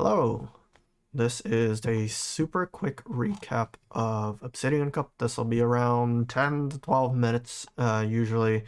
Hello, this is a super quick recap of Obsidian Cup. This will be around 10 to 12 minutes. Usually,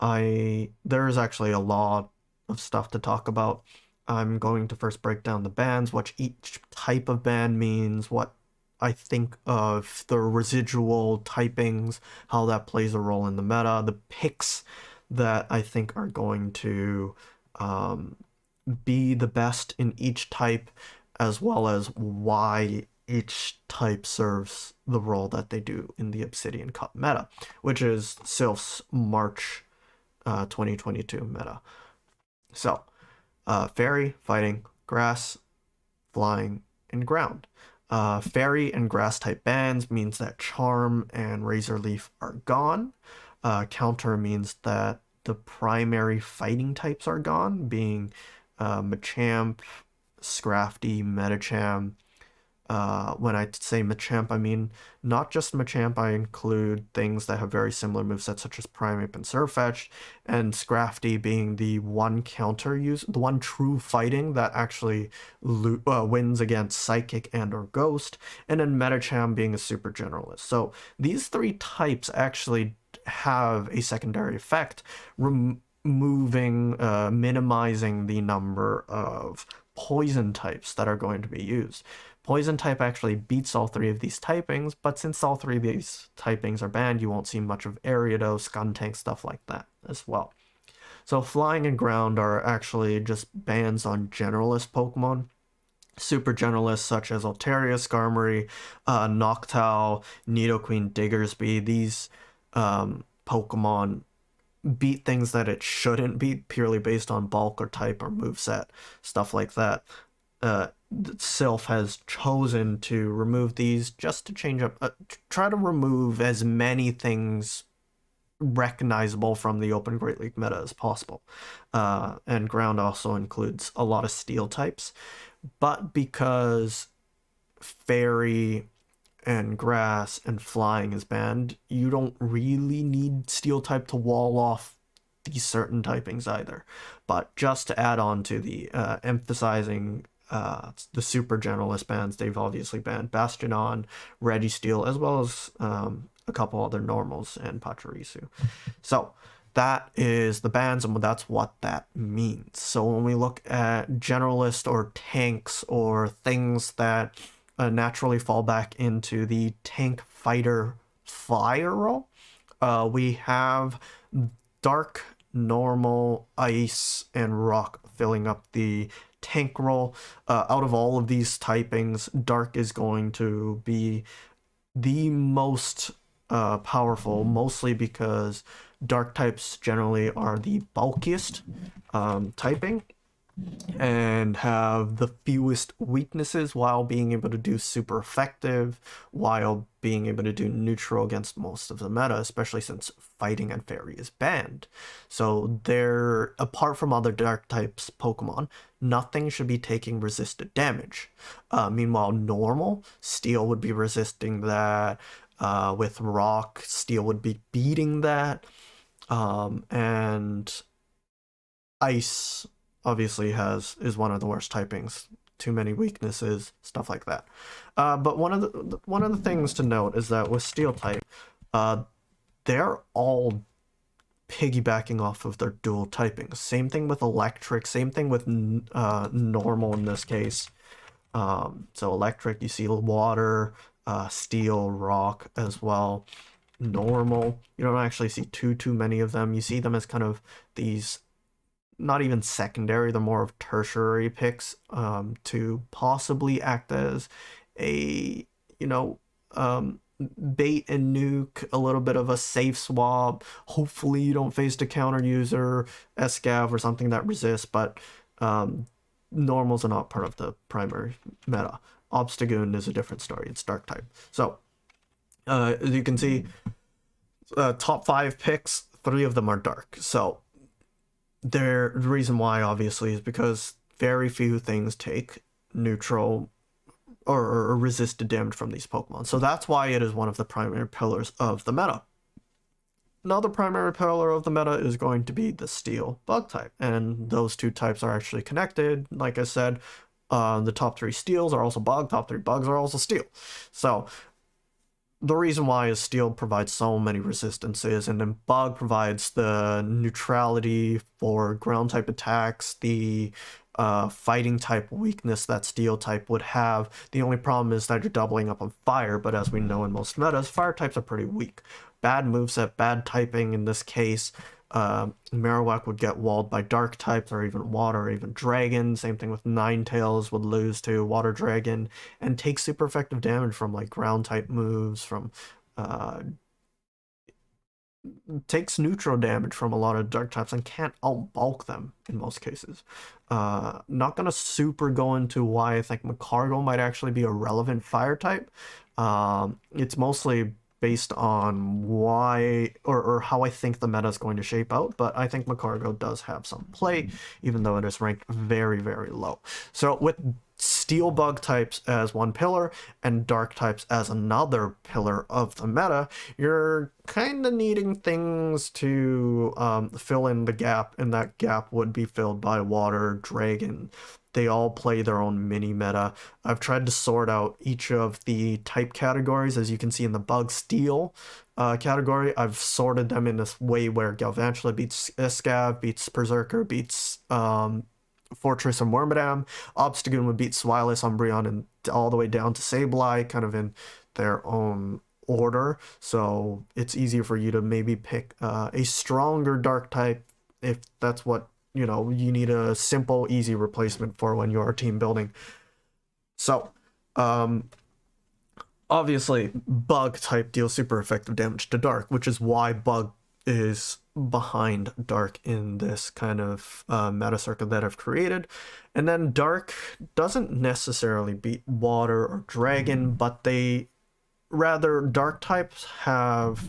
there's actually a lot of stuff to talk about. I'm going to first break down the bans, what each type of ban means, what I think of the residual typings, how that plays a role in the meta, the picks that I think are going to um, be the best in each type, as well as why each type serves the role that they do in the Obsidian Cup meta, which is Silph's March 2022 meta. So, fairy, fighting, grass, flying, and ground. Fairy and grass type bans means that charm and razor leaf are gone. Counter means that the primary fighting types are gone, being Machamp, Scrafty, Medicham. When I say Machamp, I mean not just Machamp, I include things that have very similar movesets such as Primeape and Surfetch'd, and Scrafty being the one counter use, the one true fighting that actually wins against Psychic and or Ghost, and then Medicham being a super generalist. So these three types actually have a secondary effect, minimizing the number of poison types that are going to be used. Poison type actually beats all three of these typings, but since all three of these typings are banned, you won't see much of Ariados, Skuntank, stuff like that as well. So flying and ground are actually just bans on generalist Pokemon. Super generalists such as Altaria, Skarmory, Noctowl, Nidoqueen, Diggersby, these Pokemon beat things that it shouldn't beat purely based on bulk or type or moveset, stuff like that. Silph has chosen to remove these just to change up, try to remove as many things recognizable from the Open Great League meta as possible. And ground also includes a lot of steel types, but because fairy and grass and flying is banned, you don't really need steel type to wall off these certain typings either. But just to add on to the emphasizing the super generalist bans, they've obviously banned Bastionon, Registeel, as well as a couple other normals and Pachirisu. So that is the bans, and that's what that means. So when we look at generalist or tanks or things that naturally fall back into the tank fighter flyer role, we have dark, normal, ice, and rock filling up the tank role. Out of all of these typings, dark is going to be the most powerful, mostly because dark types generally are the bulkiest typing and have the fewest weaknesses while being able to do super effective, while being able to do neutral against most of the meta, especially since fighting and fairy is banned. So they're, apart from other dark types Pokemon, nothing should be taking resisted damage. Meanwhile, normal, steel would be resisting that. With rock, steel would be beating that. And ice obviously is one of the worst typings, too many weaknesses, stuff like that. But one of the things to note is that with steel type, they're all piggybacking off of their dual typings. Same thing with electric, same thing with normal in this case. So electric, you see water, steel, rock as well. Normal, you don't actually see too many of them. You see them as kind of these, not even secondary, they're more of tertiary picks to possibly act as a, bait and nuke, a little bit of a safe swap. Hopefully you don't face the counter user, Escav or something that resists, but normals are not part of the primary meta. Obstagoon is a different story, it's dark type. So as you can see, top 5 picks, 3 of them are dark. So the reason why obviously is because very few things take neutral or resisted damage from these Pokemon. So that's why it is one of the primary pillars of the meta. Another primary pillar of the meta is going to be the steel bug type, and those two types are actually connected. Like I said, The top 3 steels are also bug, top 3 bugs are also steel. So the reason why is steel provides so many resistances, and then bug provides the neutrality for ground type attacks, the fighting type weakness that steel type would have. The only problem is that you're doubling up on fire, but as we know in most metas, fire types are pretty weak. Bad moveset, bad typing in this case. Marowak would get walled by dark types or even water or even dragon. Same thing with Ninetales would lose to water dragon and take super effective damage from like ground type moves, from takes neutral damage from a lot of dark types and can't outbulk them in most cases. Not gonna super go into why I think Macargo might actually be a relevant fire type. It's mostly based on why or how I think the meta is going to shape out, but I think Macargo does have some play, even though it is ranked very, very low. So with steel bug types as one pillar and dark types as another pillar of the meta, you're kind of needing things to fill in the gap, and that gap would be filled by water, dragon. They all play their own mini meta. I've tried to sort out each of the type categories, as you can see in the bug steel category. I've sorted them in this way where Galvantula beats Escav, beats Berserker, beats Fortress and Wormadam. Obsidian would beat Swilus, Umbreon, and all the way down to Sableye, kind of in their own order. So it's easier for you to maybe pick a stronger dark type if that's what you need a simple, easy replacement for when you're team building. So, obviously, bug type deals super effective damage to dark, which is why bug is behind dark in this kind of meta circuit that I've created. And then dark doesn't necessarily beat water or dragon, but they rather dark types have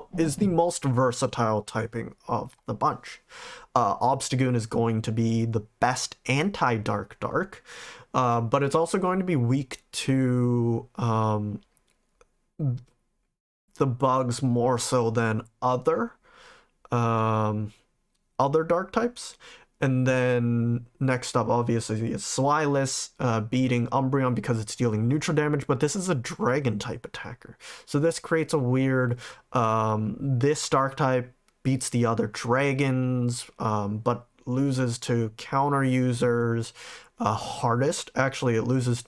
is the most versatile typing of the bunch. Obstagoon is going to be the best anti-dark but it's also going to be weak to the bugs more so than other dark types. And then next up, obviously, is Swilus beating Umbreon because it's dealing neutral damage, but this is a dragon type attacker. So this creates a weird, this dark type beats the other dragons, but loses to counter users hardest. Actually, it loses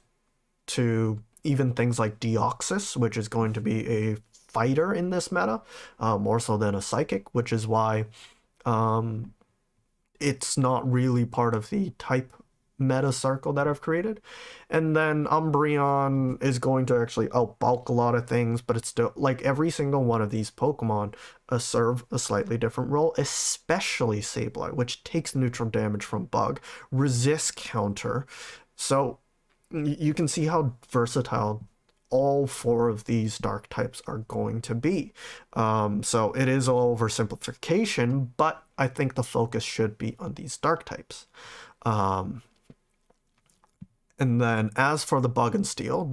to even things like Deoxys, which is going to be a fighter in this meta, more so than a psychic, which is why it's not really part of the type meta circle that I've created. And then Umbreon is going to actually outbulk a lot of things, but it's still like every single one of these Pokemon serve a slightly different role, especially Sableye, which takes neutral damage from bug, resists counter. So you can see how versatile all 4 of these dark types are going to be. So it is a oversimplification, but I think the focus should be on these dark types. And then as for the bug and steel,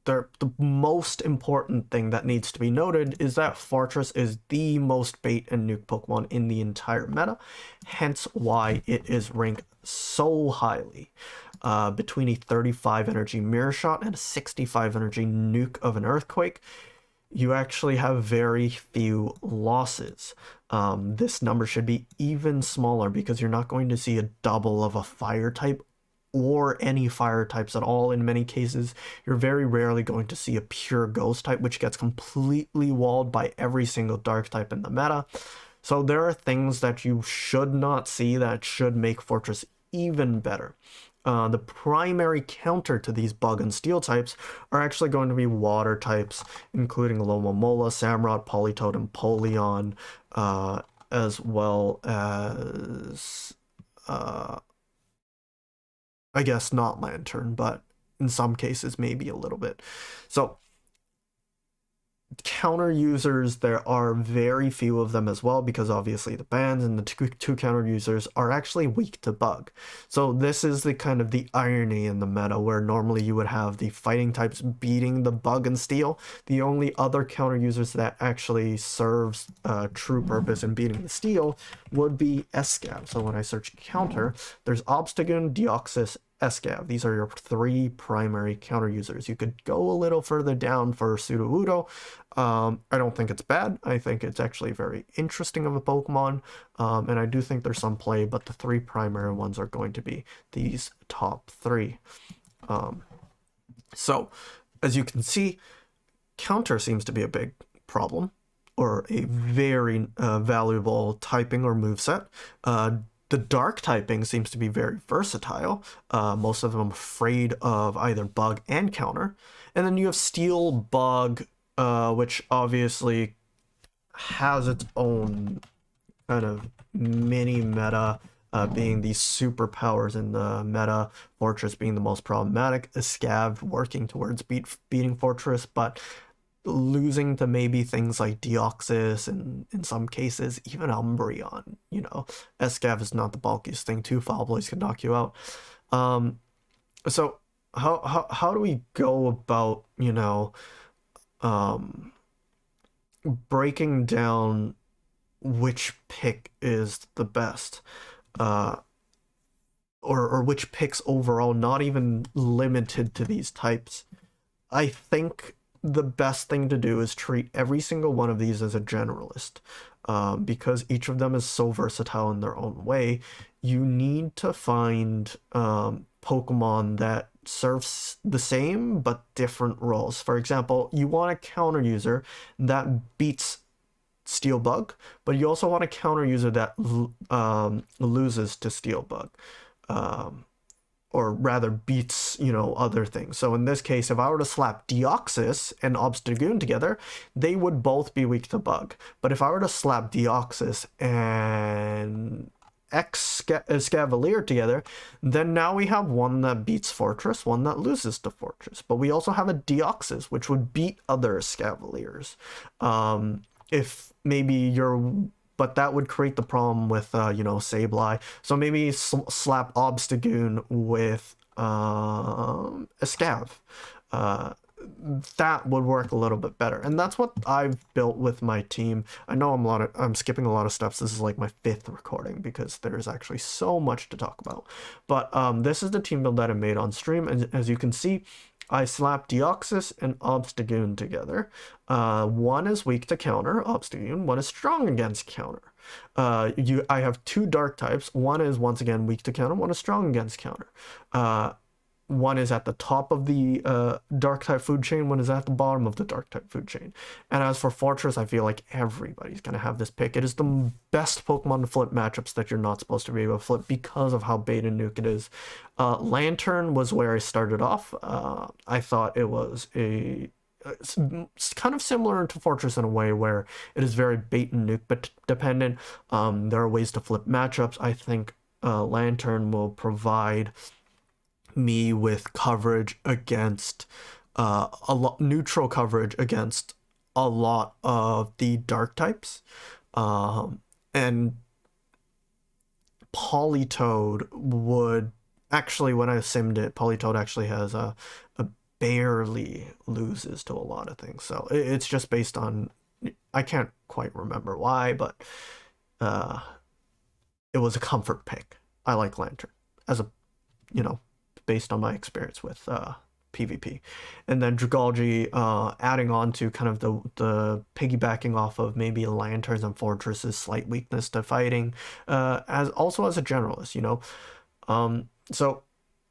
the most important thing that needs to be noted is that Fortress is the most bait and nuke Pokemon in the entire meta, hence why it is ranked so highly. Between a 35 energy Mirror Shot and a 65 energy Nuke of an Earthquake, you actually have very few losses. This number should be even smaller because you're not going to see a double of a fire type or any fire types at all. In many cases, you're very rarely going to see a pure ghost type, which gets completely walled by every single dark type in the meta. So there are things that you should not see that should make Fortress even better. The primary counter to these bug and steel types are actually going to be water types, including Lomomola, Samurott, Politoed, and Polion, as well as, I guess not Lantern, but in some cases maybe a little bit. So counter users, there are very few of them as well, because obviously the bans and the two counter users are actually weak to bug. So this is the kind of the irony in the meta, where normally you would have the fighting types beating the bug and steel. The only other counter users that actually serves a true purpose in beating the steel would be Escav. So when I search counter, there's Obstagoon, Deoxys, Escav. These are your 3 primary counter users. You could go a little further down for Sudowoodo. I don't think it's bad. I think it's actually very interesting of a Pokemon, and I do think there's some play, but the 3 primary ones are going to be these top 3. So, as you can see, counter seems to be a big problem, or a very valuable typing or moveset. The dark typing seems to be very versatile. Most of them are afraid of either bug and counter. And then you have steel, bug, which obviously has its own kind of mini meta, being these superpowers in the meta, Fortress being the most problematic, Scav working towards beating Fortress, but losing to maybe things like Deoxys and in some cases even Umbreon. You know, Escav is not the bulkiest thing. 2 Foul Blaze can knock you out. So how do we go about, you know, breaking down which pick is the best, or which picks overall, not even limited to these types? I think the best thing to do is treat every single one of these as a generalist, because each of them is so versatile in their own way. You need to find Pokemon that serves the same but different roles. For example, you want a counter user that beats Steel Bug, but you also want a counter user that loses to Steel Bug. Or rather beats, you know, other things. So in this case, if I were to slap Deoxys and Obstagoon together, they would both be weak to bug. But if I were to slap Deoxys and Escavalier together, then now we have one that beats Fortress, one that loses to Fortress. But we also have a Deoxys, which would beat other Escavaliers. If maybe you're... But that would create the problem with, you know, Sableye. So maybe slap Obstagoon with a Scav. That would work a little bit better. And that's what I've built with my team. I know I'm skipping a lot of steps. This is like my 5th recording because there's actually so much to talk about. But this is the team build that I made on stream. And as you can see, I slapped Deoxys and Obstagoon together. One is weak to counter, Obstagoon. One is strong against counter. I have 2 dark types. One is once again weak to counter. One is strong against counter. One is at the top of the dark type food chain. One is at the bottom of the dark type food chain. And as for Fortress, I feel like everybody's going to have this pick. It is the best Pokemon to flip matchups that you're not supposed to be able to flip because of how bait and nuke it is. Lantern was where I started off. I thought it was it's kind of similar to Fortress in a way where it is very bait and nuke dependent. There are ways to flip matchups. I think Lantern will provide me with coverage against neutral coverage against a lot of the dark types, and Politoed would actually, when I simmed it, Politoed actually has a barely loses to a lot of things. So it's just based on, I can't quite remember why, but it was a comfort pick. I like Lantern as a, you know, based on my experience with PvP. And then Dragalge, adding on to kind of the piggybacking off of maybe Lanterns and Fortress's slight weakness to fighting, as also as a generalist, you know. So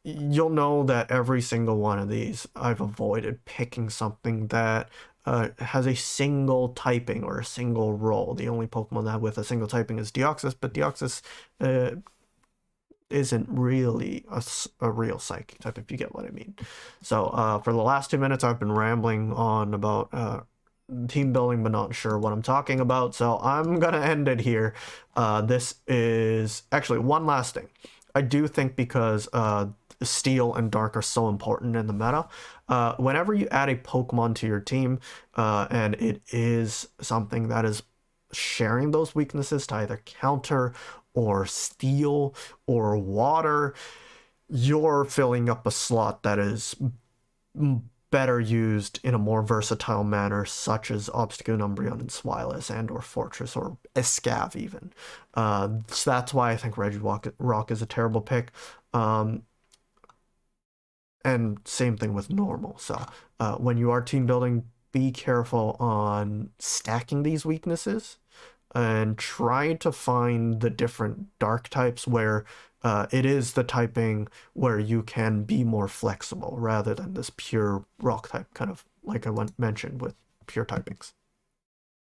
you'll know that every single one of these I've avoided picking something that has a single typing or a single role. The only Pokemon that with a single typing is Deoxys, but Deoxys isn't really a real psychic type, if you get what I mean. So for the last 2 minutes, I've been rambling on about team building, but not sure what I'm talking about. So I'm gonna end it here. This is actually one last thing. I do think because Steel and Dark are so important in the meta, whenever you add a Pokemon to your team, and it is something that is sharing those weaknesses to either counter or steel or water, you're filling up a slot that is better used in a more versatile manner, such as Obstagoon, Umbreon, and Swilus, and or Fortress, or Escav even. So that's why I think Regirock is a terrible pick. And same thing with normal. So when you are team building, be careful on stacking these weaknesses and try to find the different dark types where it is the typing where you can be more flexible rather than this pure rock type, kind of like I mentioned with pure typings.